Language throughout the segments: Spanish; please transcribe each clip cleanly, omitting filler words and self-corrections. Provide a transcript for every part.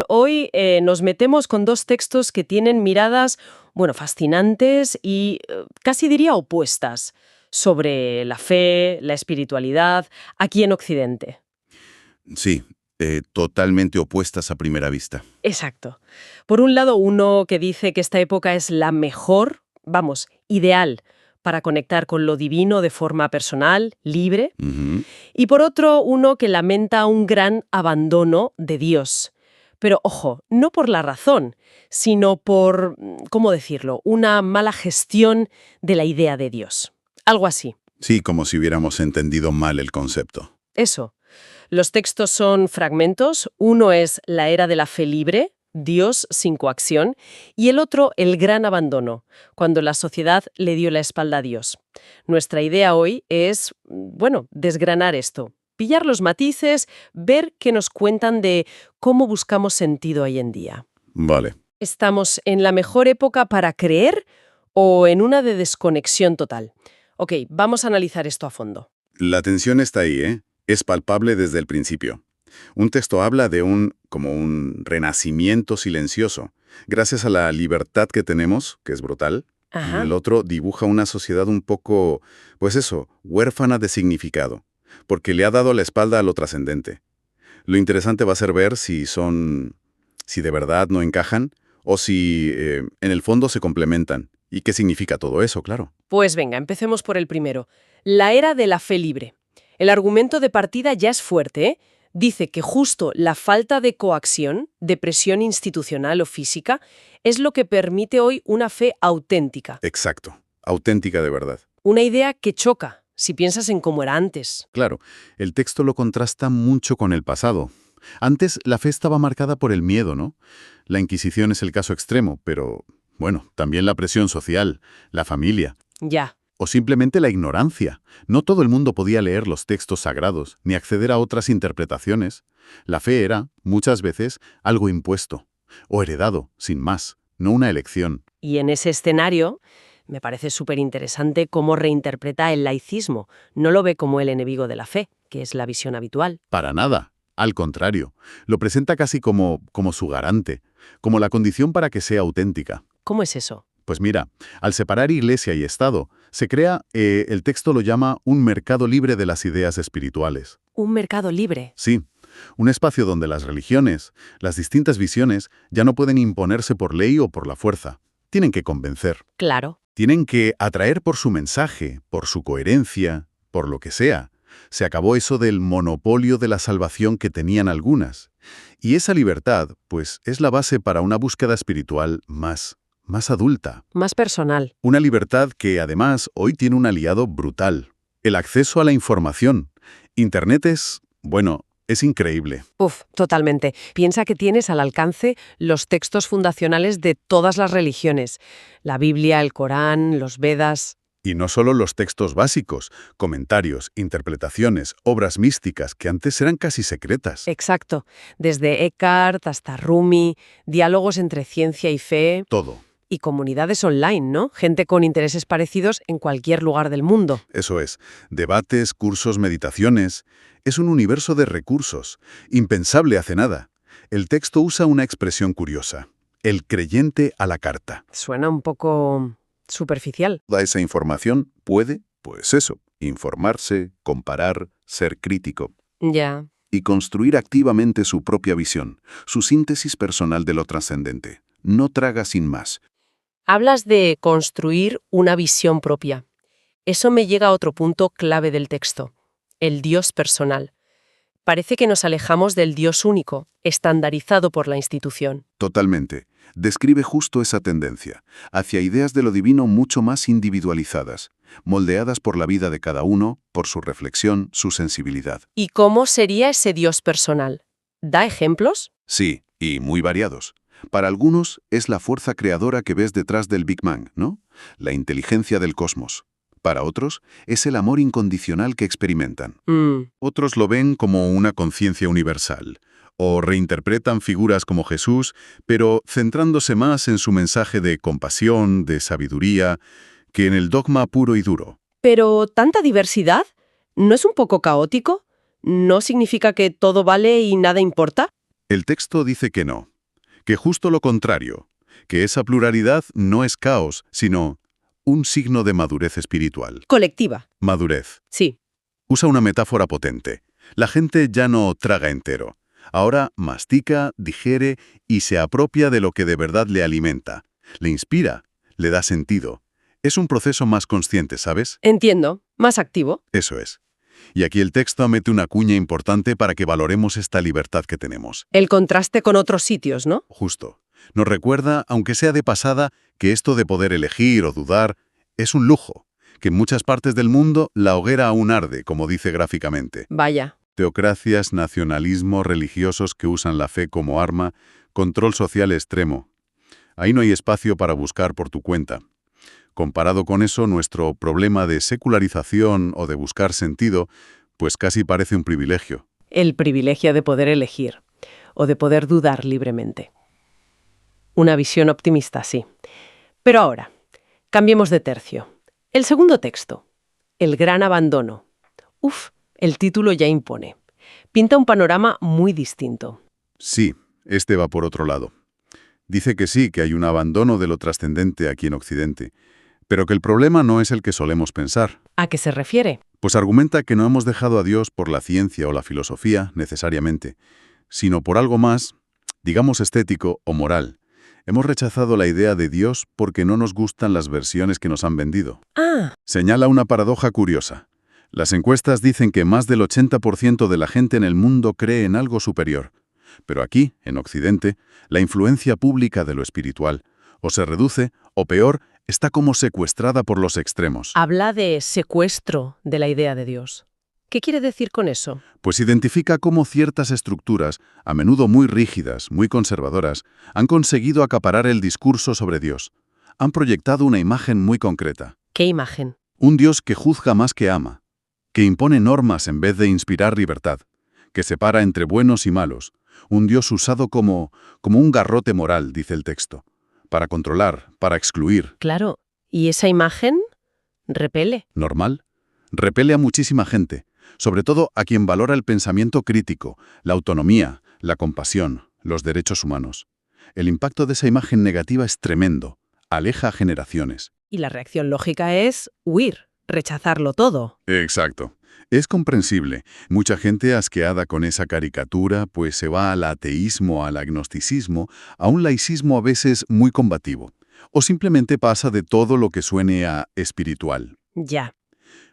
Hoy nos metemos con dos textos que tienen miradas, bueno, fascinantes y casi diría opuestas sobre la fe, la espiritualidad, aquí en Occidente. Sí, totalmente opuestas a primera vista. Exacto. Por un lado, uno que dice que esta época es la mejor, vamos, ideal para conectar con lo divino de forma personal, libre, Ujú. y por otro, uno que lamenta un gran abandono de Dios. Pero ojo, no por la razón, sino por, ¿cómo decirlo?, una mala gestión de la idea de Dios. Algo así. Sí, como si hubiéramos entendido mal el concepto. Eso. Los textos son fragmentos. Uno es La era de la fe libre, Dios sin coacción, y el otro El gran abandono, cuando la sociedad le dio la espalda a Dios. Nuestra idea hoy es, bueno, desgranar esto, pillar los matices, ver qué nos cuentan de cómo buscamos sentido hoy en día. Vale. ¿Estamos en la mejor época para creer o en una de desconexión total? Ok, vamos a analizar esto a fondo. La tensión está ahí, ¿eh? Es palpable desde el principio. Un texto habla de como un renacimiento silencioso. Gracias a la libertad que tenemos, que es brutal, y Ajá. el otro dibuja una sociedad un poco, pues eso, huérfana de significado, porque le ha dado la espalda a lo trascendente. Lo interesante va a ser ver si de verdad no encajan, o si en el fondo se complementan. ¿Y qué significa todo eso, claro? Pues venga, empecemos por el primero. La era de la fe libre. El argumento de partida ya es fuerte, ¿eh? Dice que justo la falta de coacción, de presión institucional o física, es lo que permite hoy una fe auténtica. Exacto. Auténtica de verdad. Una idea que choca, si piensas en cómo era antes. Claro, el texto lo contrasta mucho con el pasado. Antes la fe estaba marcada por el miedo, ¿no? La Inquisición es el caso extremo, pero, bueno, también la presión social, la familia, Ya. o simplemente la ignorancia. No todo el mundo podía leer los textos sagrados, ni acceder a otras interpretaciones. La fe era, muchas veces, algo impuesto, o heredado, sin más, no una elección. Y en ese escenario, me parece súper interesante cómo reinterpreta el laicismo. No lo ve como el enemigo de la fe, que es la visión habitual. Para nada. Al contrario, lo presenta casi como su garante, como la condición para que sea auténtica. ¿Cómo es eso? Pues mira, al separar Iglesia y Estado, se crea, el texto lo llama un mercado libre de las ideas espirituales. Un mercado libre. Sí, un espacio donde las religiones, las distintas visiones, ya no pueden imponerse por ley o por la fuerza. Tienen que convencer. Claro. Tienen que atraer por su mensaje, por su coherencia, por lo que sea. Se acabó eso del monopolio de la salvación que tenían algunas. Y esa libertad, pues, es la base para una búsqueda espiritual más adulta. Más personal. Una libertad que, además, hoy tiene un aliado brutal. El acceso a la información. Internet es increíble. Uf, totalmente. Piensa que tienes al alcance los textos fundacionales de todas las religiones. La Biblia, el Corán, los Vedas. Y no solo los textos básicos, comentarios, interpretaciones, obras místicas que antes eran casi secretas. Exacto. Desde Eckhart hasta Rumi, diálogos entre ciencia y fe. Todo. Y comunidades online, ¿no? Gente con intereses parecidos en cualquier lugar del mundo. Eso es. Debates, cursos, meditaciones. Es un universo de recursos. Impensable hace nada. El texto usa una expresión curiosa. El creyente a la carta. Suena un poco superficial. Toda esa información puede, pues eso, informarse, comparar, ser crítico. Ya. Y construir activamente su propia visión, su síntesis personal de lo trascendente. No traga sin más. Hablas de construir una visión propia. Eso me llega a otro punto clave del texto, el Dios personal. Parece que nos alejamos del Dios único, estandarizado por la institución. Totalmente. Describe justo esa tendencia, hacia ideas de lo divino mucho más individualizadas, moldeadas por la vida de cada uno, por su reflexión, su sensibilidad. ¿Y cómo sería ese Dios personal? ¿Da ejemplos? Sí, y muy variados. Para algunos es la fuerza creadora que ves detrás del Big Bang, ¿no? La inteligencia del cosmos. Para otros es el amor incondicional que experimentan. Otros lo ven como una conciencia universal, o reinterpretan figuras como Jesús, pero centrándose más en su mensaje de compasión, de sabiduría, que en el dogma puro y duro. Pero tanta diversidad, ¿no es un poco caótico? ¿No significa que todo vale y nada importa? El texto dice que no. que justo lo contrario, que esa pluralidad no es caos, sino un signo de madurez espiritual. Colectiva. Madurez. Sí. Usa una metáfora potente. La gente ya no traga entero. Ahora mastica, digiere y se apropia de lo que de verdad le alimenta. Le inspira, le da sentido. Es un proceso más consciente, ¿sabes? Entiendo. Más activo. Eso es. Y aquí el texto mete una cuña importante para que valoremos esta libertad que tenemos. El contraste con otros sitios, ¿no? Justo. Nos recuerda, aunque sea de pasada, que esto de poder elegir o dudar es un lujo, que en muchas partes del mundo la hoguera aún arde, como dice gráficamente. Vaya. Teocracias, nacionalismo, religiosos que usan la fe como arma, control social extremo. Ahí no hay espacio para buscar por tu cuenta. Comparado con eso, nuestro problema de secularización o de buscar sentido, pues casi parece un privilegio. El privilegio de poder elegir o de poder dudar libremente. Una visión optimista, sí. Pero ahora, cambiemos de tercio. El segundo texto, El gran abandono. Uf, el título ya impone. Pinta un panorama muy distinto. Sí, este va por otro lado. Dice que sí, que hay un abandono de lo trascendente aquí en Occidente, pero que el problema no es el que solemos pensar. ¿A qué se refiere? Pues argumenta que no hemos dejado a Dios por la ciencia o la filosofía, necesariamente, sino por algo más, digamos estético o moral. Hemos rechazado la idea de Dios porque no nos gustan las versiones que nos han vendido. Ah, Señala una paradoja curiosa. Las encuestas dicen que más del 80% de la gente en el mundo cree en algo superior. Pero aquí, en Occidente, la influencia pública de lo espiritual o se reduce, o peor, está como secuestrada por los extremos. habla de secuestro de la idea de Dios. ¿Qué quiere decir con eso? Pues identifica cómo ciertas estructuras, a menudo muy rígidas, muy conservadoras, han conseguido acaparar el discurso sobre Dios. Han proyectado una imagen muy concreta. ¿Qué imagen? Un Dios que juzga más que ama, que impone normas en vez de inspirar libertad, que separa entre buenos y malos. Un Dios usado como un garrote moral, dice el texto, para controlar, para excluir. Claro. ¿Y esa imagen? Repele. ¿Normal? Repele a muchísima gente, sobre todo a quien valora el pensamiento crítico, la autonomía, la compasión, los derechos humanos. El impacto de esa imagen negativa es tremendo, aleja a generaciones. Y la reacción lógica es huir, rechazarlo todo. Exacto. Es comprensible. Mucha gente asqueada con esa caricatura, pues se va al ateísmo, al agnosticismo, a un laicismo a veces muy combativo. O simplemente pasa de todo lo que suene a espiritual. Ya.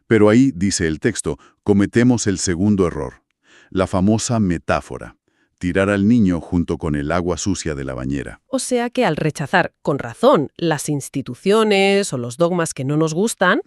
Pero ahí, dice el texto, cometemos el segundo error. La famosa metáfora. Tirar al niño junto con el agua sucia de la bañera. O sea que al rechazar, con razón, las instituciones o los dogmas que no nos gustan,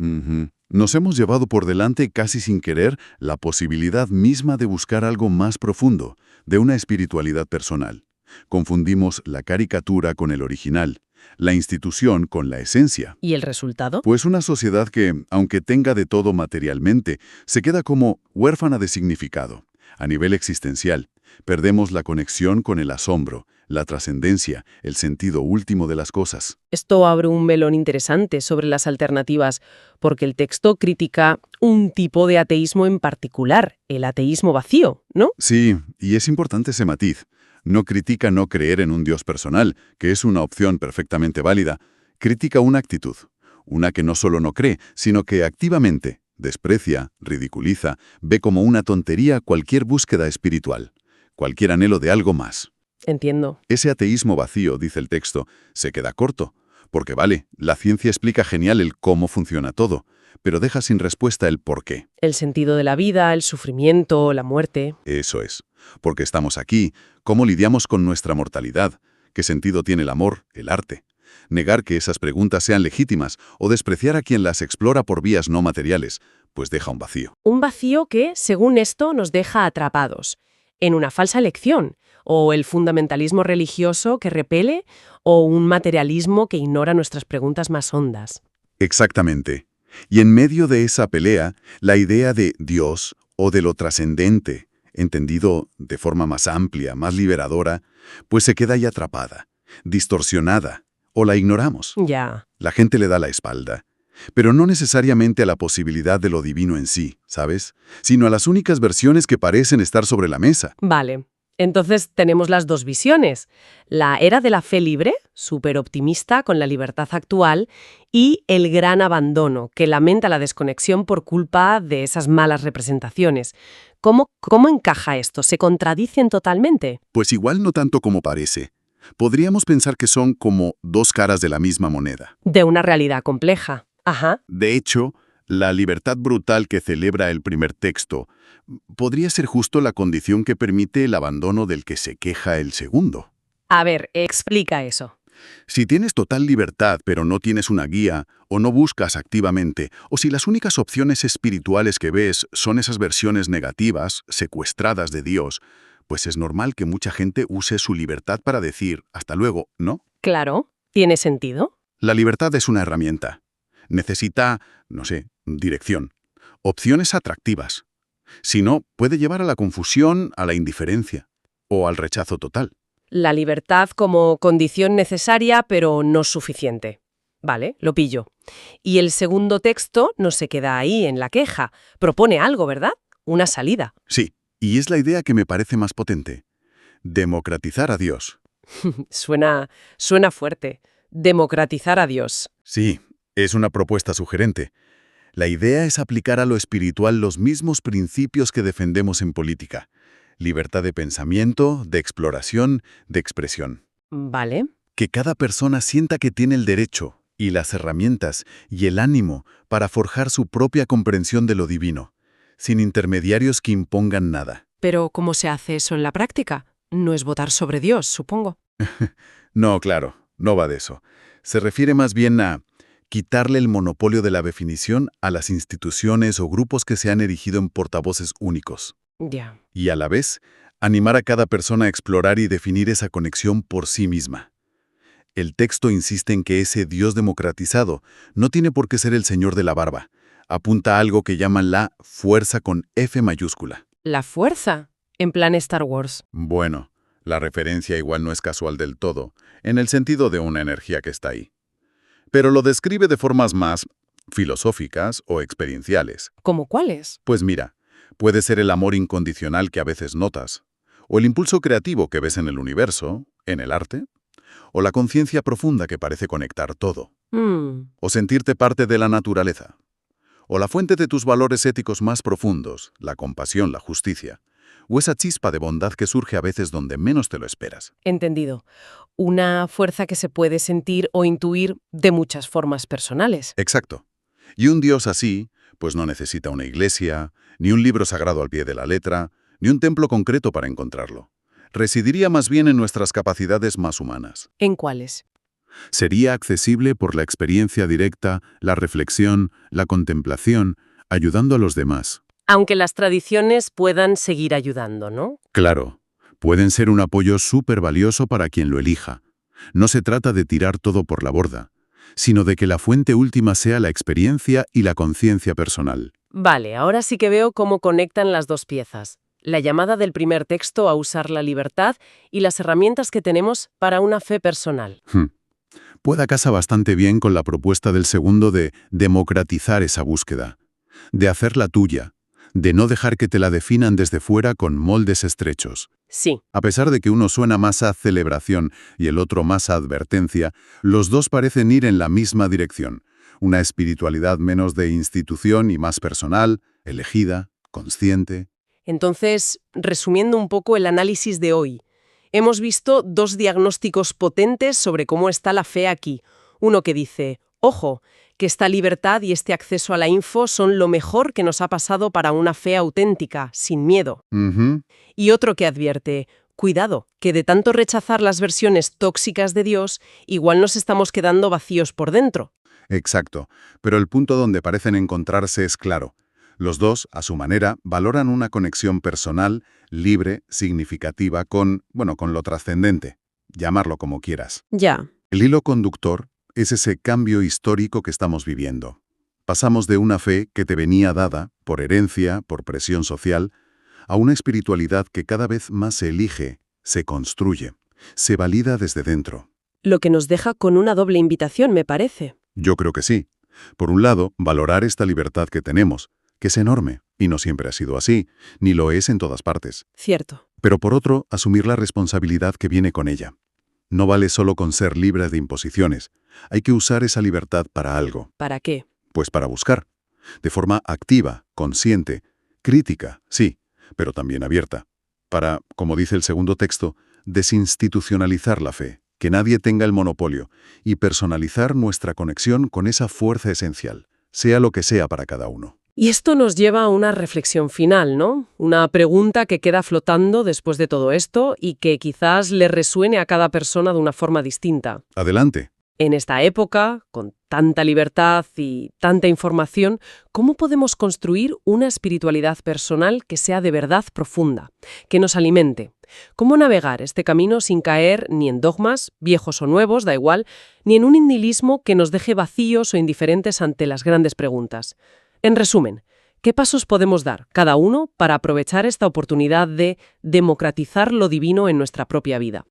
Nos hemos llevado por delante casi sin querer la posibilidad misma de buscar algo más profundo, de una espiritualidad personal. Confundimos la caricatura con el original, la institución con la esencia. ¿y el resultado? Pues una sociedad que, aunque tenga de todo materialmente, se queda como huérfana de significado. A nivel existencial, perdemos la conexión con el asombro, la trascendencia, el sentido último de las cosas. Esto abre un melón interesante sobre las alternativas, porque el texto critica un tipo de ateísmo en particular, el ateísmo vacío, ¿no? Sí, y es importante ese matiz. No critica no creer en un Dios personal, que es una opción perfectamente válida. Critica una actitud, una que no solo no cree, sino que activamente desprecia, ridiculiza, ve como una tontería cualquier búsqueda espiritual, cualquier anhelo de algo más. Entiendo. Ese ateísmo vacío, dice el texto, se queda corto, porque vale, la ciencia explica genial el cómo funciona todo, pero deja sin respuesta el por qué. El sentido de la vida, el sufrimiento, la muerte. Eso es. Porque estamos aquí, ¿cómo lidiamos con nuestra mortalidad? ¿Qué sentido tiene el amor, el arte? Negar que esas preguntas sean legítimas o despreciar a quien las explora por vías no materiales, pues deja un vacío. Un vacío que, según esto, nos deja atrapados en una falsa elección, o el fundamentalismo religioso que repele, o un materialismo que ignora nuestras preguntas más hondas. Exactamente. Y en medio de esa pelea, la idea de Dios o de lo trascendente, entendido de forma más amplia, más liberadora, pues se queda ahí atrapada, distorsionada, o la ignoramos. Ya. La gente le da la espalda, pero no necesariamente a la posibilidad de lo divino en sí, ¿sabes? Sino a las únicas versiones que parecen estar sobre la mesa. Vale. Entonces tenemos las dos visiones. La era de la fe libre, súper optimista con la libertad actual, y el gran abandono, que lamenta la desconexión por culpa de esas malas representaciones. ¿Cómo encaja esto? ¿Se contradicen totalmente? Pues igual no tanto como parece. Podríamos pensar que son como dos caras de la misma moneda. De una realidad compleja. Ajá. De hecho, la libertad brutal que celebra el primer texto podría ser justo la condición que permite el abandono del que se queja el segundo. A ver, explica eso. Si tienes total libertad pero no tienes una guía, o no buscas activamente, o si las únicas opciones espirituales que ves son esas versiones negativas, secuestradas de Dios, pues es normal que mucha gente use su libertad para decir hasta luego, ¿no? Claro, ¿tiene sentido? La libertad es una herramienta. Necesita, no sé, dirección, opciones atractivas. Si no, puede llevar a la confusión, a la indiferencia o al rechazo total. La libertad como condición necesaria, pero no suficiente. Vale, lo pillo. Y el segundo texto no se queda ahí, en la queja. Propone algo, ¿verdad? Una salida. Sí, y es la idea que me parece más potente. Democratizar a Dios. Suena fuerte. Democratizar a Dios. Sí, es una propuesta sugerente. La idea es aplicar a lo espiritual los mismos principios que defendemos en política. Libertad de pensamiento, de exploración, de expresión. Vale. Que cada persona sienta que tiene el derecho y las herramientas y el ánimo para forjar su propia comprensión de lo divino, sin intermediarios que impongan nada. Pero ¿cómo se hace eso en la práctica? No es votar sobre Dios, supongo. No, claro, no va de eso. Se refiere más bien a quitarle el monopolio de la definición a las instituciones o grupos que se han erigido en portavoces únicos. Ya. Y a la vez, animar a cada persona a explorar y definir esa conexión por sí misma. El texto insiste en que ese Dios democratizado no tiene por qué ser el señor de la barba. Apunta a algo que llaman la fuerza con F mayúscula. La fuerza, en plan Star Wars. Bueno, la referencia igual no es casual del todo, en el sentido de una energía que está ahí. Pero lo describe de formas más filosóficas o experienciales. ¿Cómo cuáles? Pues mira, puede ser el amor incondicional que a veces notas, o el impulso creativo que ves en el universo, en el arte, o la conciencia profunda que parece conectar todo, o sentirte parte de la naturaleza, o la fuente de tus valores éticos más profundos, la compasión, la justicia, o esa chispa de bondad que surge a veces donde menos te lo esperas. Entendido. Una fuerza que se puede sentir o intuir de muchas formas personales. Exacto. Y un Dios así, pues no necesita una iglesia, ni un libro sagrado al pie de la letra, ni un templo concreto para encontrarlo. Residiría más bien en nuestras capacidades más humanas. ¿En cuáles? Sería accesible por la experiencia directa, la reflexión, la contemplación, ayudando a los demás. Aunque las tradiciones puedan seguir ayudando, ¿no? Claro, pueden ser un apoyo súper valioso para quien lo elija. No se trata de tirar todo por la borda, sino de que la fuente última sea la experiencia y la conciencia personal. Vale, ahora sí que veo cómo conectan las dos piezas. La llamada del primer texto a usar la libertad y las herramientas que tenemos para una fe personal. Pueda casa bastante bien con la propuesta del segundo de democratizar esa búsqueda, de hacerla tuya, de no dejar que te la definan desde fuera con moldes estrechos. Sí. A pesar de que uno suena más a celebración y el otro más a advertencia, los dos parecen ir en la misma dirección. Una espiritualidad menos de institución y más personal, elegida, consciente. Entonces, resumiendo un poco el análisis de hoy, hemos visto dos diagnósticos potentes sobre cómo está la fe aquí. Uno que dice, ojo, que esta libertad y este acceso a la info son lo mejor que nos ha pasado para una fe auténtica, sin miedo. Y otro que advierte, cuidado, que de tanto rechazar las versiones tóxicas de Dios, igual nos estamos quedando vacíos por dentro. Exacto, pero el punto donde parecen encontrarse es claro. Los dos, a su manera, valoran una conexión personal, libre, significativa con lo trascendente. Llamarlo como quieras. Ya. El hilo conductor es ese cambio histórico que estamos viviendo. Pasamos de una fe que te venía dada, por herencia, por presión social, a una espiritualidad que cada vez más se elige, se construye, se valida desde dentro. Lo que nos deja con una doble invitación, me parece. Yo creo que sí. Por un lado, valorar esta libertad que tenemos, que es enorme, y no siempre ha sido así, ni lo es en todas partes. Cierto. Pero por otro, asumir la responsabilidad que viene con ella. No vale solo con ser libre de imposiciones. Hay que usar esa libertad para algo. ¿Para qué? Pues para buscar. De forma activa, consciente, crítica, sí, pero también abierta. Para, como dice el segundo texto, desinstitucionalizar la fe, que nadie tenga el monopolio, y personalizar nuestra conexión con esa fuerza esencial, sea lo que sea para cada uno. Y esto nos lleva a una reflexión final, ¿no? Una pregunta que queda flotando después de todo esto y que quizás le resuene a cada persona de una forma distinta. Adelante. En esta época, con tanta libertad y tanta información, ¿cómo podemos construir una espiritualidad personal que sea de verdad profunda, que nos alimente? ¿Cómo navegar este camino sin caer ni en dogmas, viejos o nuevos, da igual, ni en un nihilismo que nos deje vacíos o indiferentes ante las grandes preguntas? En resumen, ¿qué pasos podemos dar, cada uno, para aprovechar esta oportunidad de democratizar lo divino en nuestra propia vida?